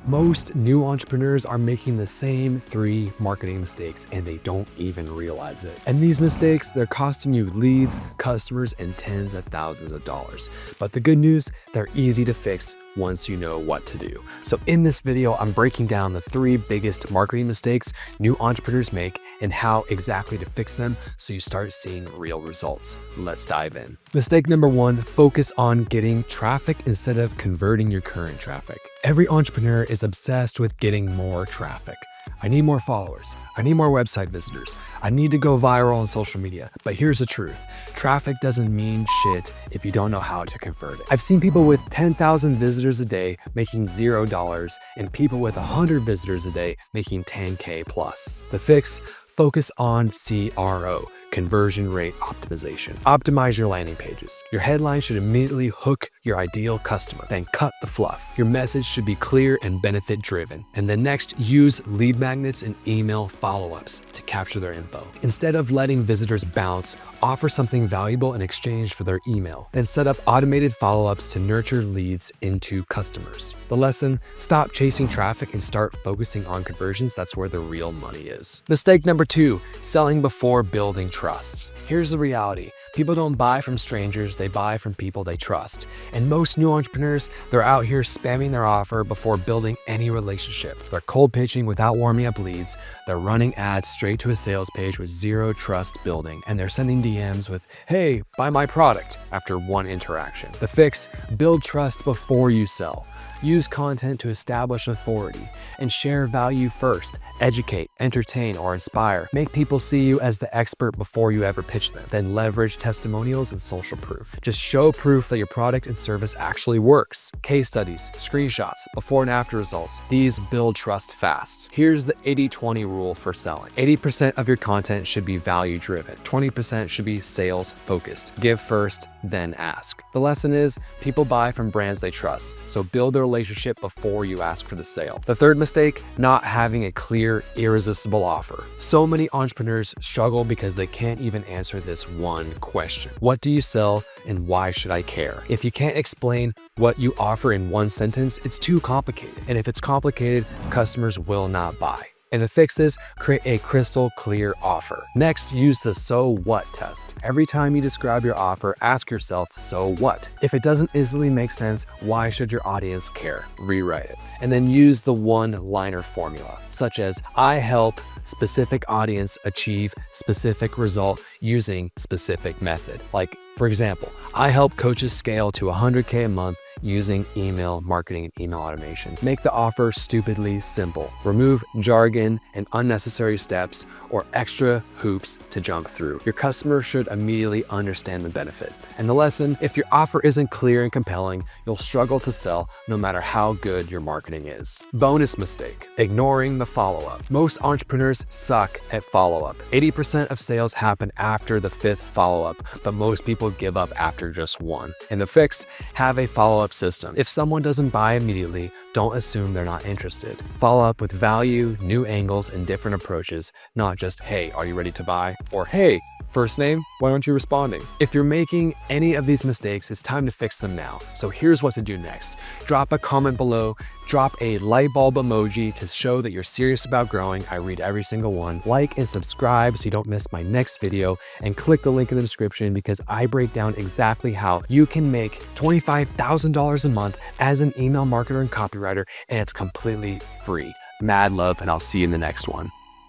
Most new entrepreneurs are making the same 3 marketing mistakes and they don't even realize it. And these mistakes, they're costing you leads, customers, and tens of thousands of dollars. But the good news, they're easy to fix once you know what to do. So in this video, I'm breaking down the 3 biggest marketing mistakes new entrepreneurs make and how exactly to fix them so you start seeing real results. Let's dive in. Mistake number 1, focus on getting traffic instead of converting your current traffic. Every entrepreneur is obsessed with getting more traffic. I need more followers. I need more website visitors. I need to go viral on social media. But here's the truth. Traffic doesn't mean shit if you don't know how to convert it. I've seen people with 10,000 visitors a day making $0 and people with 100 visitors a day making 10K plus. The fix? Focus on CRO, conversion rate optimization. Optimize your landing pages. Your headline should immediately hook your ideal customer, then cut the fluff. Your message should be clear and benefit driven. And then next, use lead magnets and email follow-ups to capture their info. Instead of letting visitors bounce, offer something valuable in exchange for their email. Then set up automated follow-ups to nurture leads into customers. The lesson, stop chasing traffic and start focusing on conversions. That's where the real money is. Mistake number 2, selling before building trust. Here's the reality. People don't buy from strangers, they buy from people they trust. And most new entrepreneurs, they're out here spamming their offer before building any relationship. They're cold pitching without warming up leads. They're running ads straight to a sales page with zero trust building. And they're sending DMs with, hey, buy my product after one interaction. The fix, build trust before you sell. Use content to establish authority and share value first. Educate, entertain, or inspire. Make people see you as the expert before you ever pitch them. Then leverage testimonials and social proof. Just show proof that your product and service actually works. Case studies, screenshots, before and after results. These build trust fast. Here's the 80-20 rule for selling. 80% of your content should be value driven. 20% should be sales focused. Give first, then ask. The lesson is people buy from brands they trust. So build their relationship before you ask for the sale. The third mistake, not having a clear, irresistible offer. So many entrepreneurs struggle because they can't even answer this one question. What do you sell and why should I care? If you can't explain what you offer in one sentence, it's too complicated. And if it's complicated, customers will not buy. And to fix this, create a crystal clear offer. Next, use the so what test. Every time you describe your offer, ask yourself, so what? If it doesn't instantly make sense, why should your audience care? Rewrite it. And then use the one-liner formula, such as, I help specific audience achieve specific result using specific method. Like, for example, I help coaches scale to 100K a month using email marketing and email automation. Make the offer stupidly simple. Remove jargon and unnecessary steps or extra hoops to jump through. Your customer should immediately understand the benefit. And the lesson, if your offer isn't clear and compelling, you'll struggle to sell no matter how good your marketing is. Bonus mistake, ignoring the follow-up. Most entrepreneurs suck at follow-up. 80% of sales happen after the 5th follow-up, but most people give up after just 1. And the fix, have a follow-up system. If someone doesn't buy immediately, don't assume they're not interested. Follow up with value, new angles, and different approaches, not just, hey, are you ready to buy? Or, hey, first name, why aren't you responding? If you're making any of these mistakes, it's time to fix them now. So here's what to do next. Drop a comment below, drop a light bulb emoji to show that you're serious about growing. I read every single one. Like and subscribe so you don't miss my next video, and click the link in the description because I break down exactly how you can make $25,000 a month as an email marketer and copywriter, and it's completely free. Mad love, and I'll see you in the next one.